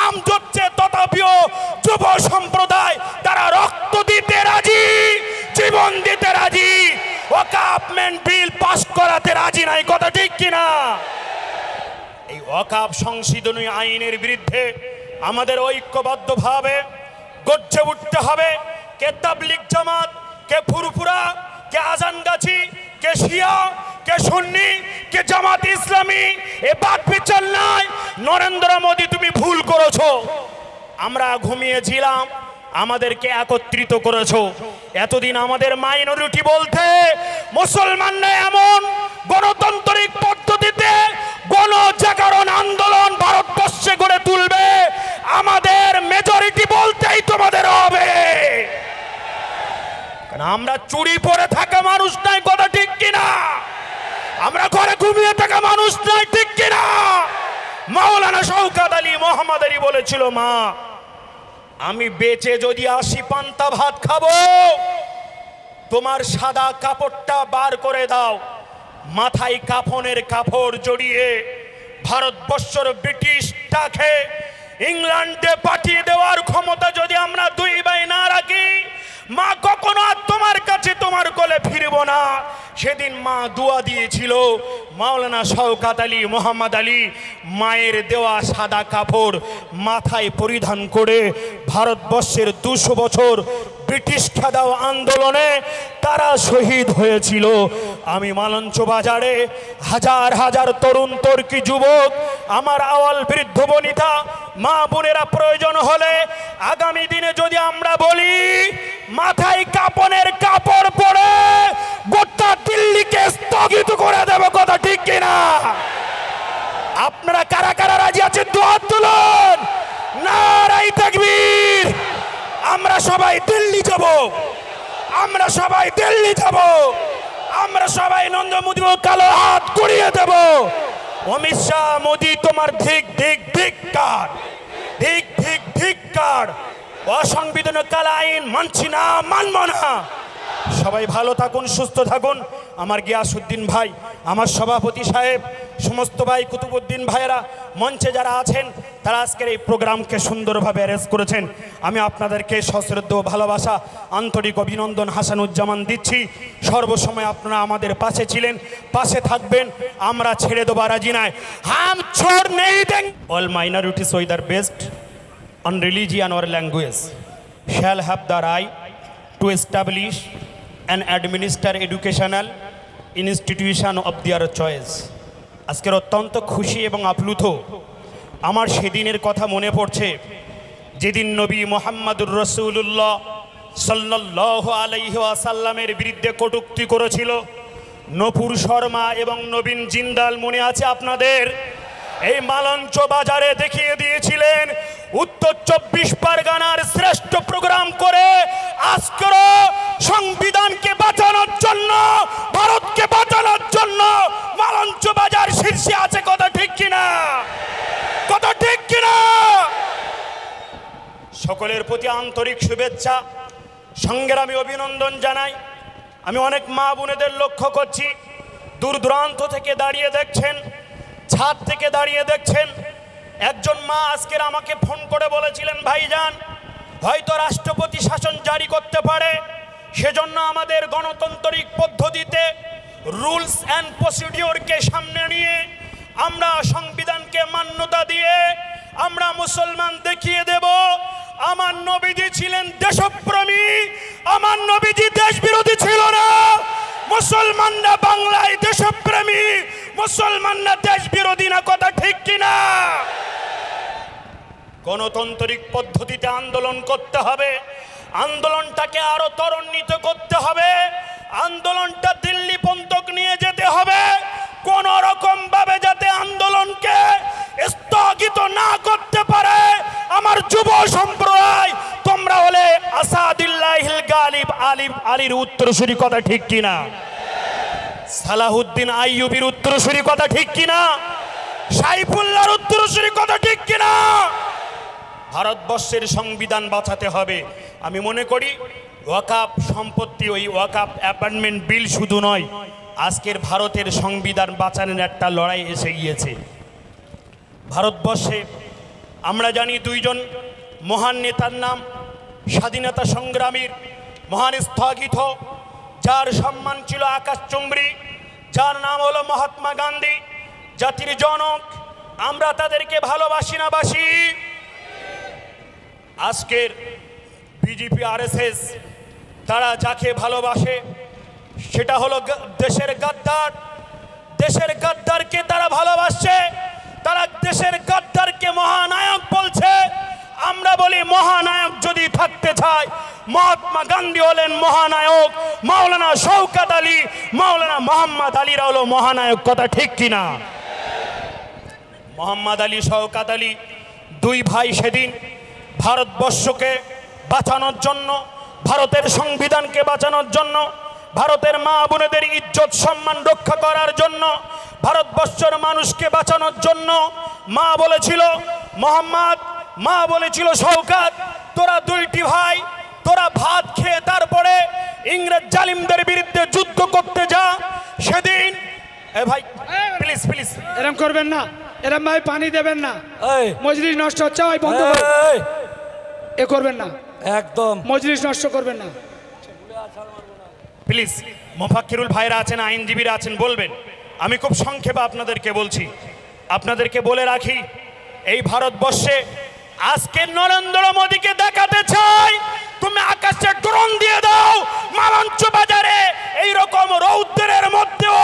ঘাম ঝরছে, তথাপিও যুব সম্প্রদায় তারা রক্ত দিতে রাজি, জীবন দিতে রাজি, ওয়াকফ বিল পাস করাতে রাজি নাই। কথা ঠিক কিনা? এই ওয়াকফ সংশোধনী আইনের বিরুদ্ধে আমাদের ঐক্যবদ্ধভাবে গর্জে উঠতে হবে। কে তাবলিগ জামাত, কে ফুরফুরা, কে আজানগাছি, কে শিয়া, কে সুন্নি, কে জামাত ইসলামী, এ বাদ বিচার নাই। নরেন্দ্র মোদী তুমি ভুল করেছো, আমরা ঘুমিয়েছিলাম, আমাদেরকে একত্রিত করেছো। এতদিন আমাদের মাইনরিটি বলতে মুসলমানরা এমন গণতান্ত্রিক পদ্ধতিতে গণজাগরণ আন্দোলন ভারতবর্ষে গড়ে তুলবে, আমাদের মেজরিটি বলতেই তোমাদের হবে। আমরা চুরি পরে থাকা মানুষ নাই। কথা ঠিক কিনা? আমরা ঘরে ঘুমিয়ে থাকা মানুষ নাই। ঠিক কিনা? মাওলানা শওকত আলী মোহাম্মদারি বলেছিল, মা আমি বেঁচে যদি 80 পান্তা ভাত খাবো, তোমার সাদা কাপড়টা বার করে দাও, মাথায় কাফনের কাপড় জড়িয়ে ভারতবর্ষের ব্রিটিশটাকে ইংল্যান্ডে পাঠিয়ে দেওয়ার ক্ষমতা যদি আমরা দুই ভাই না রাখি, মা কখনো আর তোমার কাছে তোমার কোলে ফিরব না। সেদিন মা দোয়া দিয়েছিল, মাওলানা শওকত আলী মোহাম্মদ আলী মায়ের দেওয়া সাদা কাপড় মাথায় পরিধান করে ভারতবর্ষের 200 বছর ব্রিটিশ খেদাও আন্দোলনে তারা শহীদ হয়েছিল। আমি মালঞ্চ বাজারে হাজার হাজার তরুণ তর্কি যুবক, আমার আওয়াল বৃদ্ধ বনিতা মা বোনেরা প্রয়োজন হলে আগামী দিনে যদি আমরা বলি মাথায় কাপনের কাপড় পরে গোটা দিল্লিকে স্থগিত করে দেব। কথা ঠিক কিনা? আপনারা কারা কারা রাজি আছেন? দুহাত তুলুন। নারায়ে তাকবীর। আমরা সবাই দিল্লি যাব, আমরা সবাই দিল্লি যাব, আমরা সবাই নরেন্দ্র মোদী কালো হাত করিয়ে দেব। অমিত শাহ, মোদী তোমার ধিক ধিক ধিক্কার, ধিক ধিক ধিক্কার। অসাংবিধানিক কালা আইন মানছি না, মানব না। সবাই ভালো থাকুন, সুস্থ থাকুন। আমার গিয়াসউদ্দিন ভাই, আমার সভাপতি সাহেব, সমস্ত ভাই, কুতুবউদ্দিন ভাইয়েরা, মঞ্চে যারা আছেন, তারা আজকের এই প্রোগ্রামকে সুন্দরভাবে অ্যারেঞ্জ করেছেন। আমি আপনাদেরকে সশ্রদ্ধ ভালোবাসা, আন্তরিক অভিনন্দন, হাসানুজ্জামান দিচ্ছি। সর্বসময় আপনারা আমাদের পাশে ছিলেন, পাশে থাকবেন, আমরা ছেড়ে দেবো রাজি নাই। হাম ছোড় নেই দেন। All minorities whether based on religion or language shall have the right to establish and administer educational institution of their choice. আজকের অত্যন্ত খুশি এবং আপ্লুত। আমার সেদিনের কথা মনে পড়ছে, যেদিন নবী মুহাম্মদুর রাসূলুল্লাহ সাল্লাল্লাহু আলাইহি ওয়াসাল্লামের বিরুদ্ধে কটূক্তি করেছিল নূপুর শর্মা এবং নবীন জিন্দাল। মনে আছে আপনাদের? এই মালঞ্চ বাজারে দেখিয়ে দিয়েছিলেন উত্তর 24 পরগনার শ্রেষ্ঠ প্রোগ্রাম করে আজকের সংবিধানকে বাঁচানোর জন্য, ভারতকে বাঁচানোর জন্য মালঞ্চ বাজার শীর্ষে আছে। কথা ঠিক কিনা? কথা ঠিক কিনা? সকলের প্রতি আন্তরিক শুভেচ্ছা, সংগ্রামী অভিনন্দন জানাই। আমি অনেক মা বোনেদের লক্ষ্য করছি, দূর দূরান্ত থেকে দাঁড়িয়ে দেখছেন, ছাদ থেকে দাঁড়িয়ে দেখছেন। একজন মা আজকের আমাকে ফোন করে বলেছিলেন, ভাইজান হয়তো রাষ্ট্রপতি শাসন জারি করতে পারে, সেজন্য আমাদের গণতান্ত্রিক পদ্ধতিতে রুলস অ্যান্ড প্রসিডিওরকে সামনে নিয়ে আমরা সংবিধানকে মান্যতা দিয়ে আমরা মুসলমান দেখিয়ে দেব আমার নবীজি ছিলেন দেশপ্রেমী, আমার নবীজি দেশ বিরোধী ছিল না। মুসলমানরা বাংলায় দেশপ্রেমী, মুসলমানরা দেশ বিরোধী না। কথা ঠিক কিনা? গণতান্ত্রিক পদ্ধতিতে আন্দোলন করতে হবে, আন্দোলনটাকে আরো ত্বরান্বিত করতে হবে, আন্দোলনটা দিল্লি পর্যন্ত নিয়ে যেতে হবে। কোন রকম ভাবে যাতে আন্দোলনকে স্থগিত না করতে পারে আমার যুব সম্প্রদায়, তোমরা হলে আসাদুল্লাহিল গালিব আলীর উত্তরসূরি। কথা ঠিক কিনা? সালাহুদ্দিন আইয়ুবীর উত্তরসূরি। কথা ঠিক কিনা? সাইফুল্লাহর উত্তরসূরি। কথা ঠিক কিনা? ভারতবর্ষের সংবিধান বাঁচাতে হবে। আমি মনে করি ওয়াকফ সম্পত্তি, ওই ওয়াকফ অ্যামেন্ডমেন্ট বিল শুধু নয়, আজকের ভারতের সংবিধান বাঁচানোর একটা লড়াই এসে গিয়েছে। ভারতবর্ষে আমরা জানি দুইজন মহান নেতার নাম, স্বাধীনতা সংগ্রামীর মহান স্থগিত, যার সম্মান ছিল আকাশচুম্বী, যার নাম হলো মহাত্মা গান্ধী, জাতির জনক। আমরা তাদেরকে ভালোবাসি না বাসি? আজকের বিজেপি আরএসএস তারা যাকে ভালোবাসে সেটা হলো দেশের গাদ্দার। দেশের গাদ্দারকে তারা ভালোবাসছে, তারা দেশের গাদ্দারকে মহানায়ক বলছে। আমরা বলি মহানায়ক যদি থাকতে চায়, মহাত্মা গান্ধী হলেন মহানায়ক, মাওলানা শওকত আলী, মাওলানা মোহাম্মদ আলীরা হলো মহানায়ক। কথা ঠিক কিনা? মোহাম্মদ আলী, শওকত আলী দুই ভাই সেদিন ভারতবর্ষকে বাঁচানোর জন্য, ভারতের সংবিধানকে বাঁচানোর জন্য, ভারতের মা বোনেদের ইজ্জত সম্মান রক্ষা করার জন্য, ভারতবর্ষের মানুষকে বাঁচানোর জন্য মা বলেছিল মোহাম্মদ, মা বলেছিল শওকত, তোরা দুইটি ভাই, তোরা ভাত খেয়ে তারপরে ইংরেজ জালিমদের বিরুদ্ধে যুদ্ধ করতে যা। সেদিন ভাই প্লিজ প্লিজ এরম করবেন না, এরম ভাই পানি দেবেন না, মজলিস নষ্ট হচ্ছে ভাই, বন্ধ এ করবেন না, একদম মজলিস নষ্ট করবেন না প্লিজ। মোফাক্কিরুল ভাইরা আছেন, আইনজীবীরা আছেন, বলবেন। আমি খুব সংক্ষেপে আপনাদেরকে বলছি, আপনাদেরকে বলে রাখি, এই ভারতবর্ষে আজকে নরেন্দ্র মোদীকে দেখাতে চাই তুমি আকাশে ড্রোন দিয়ে দাও, মালঞ্চ বাজারে এইরকম রৌদ্রের মধ্যেও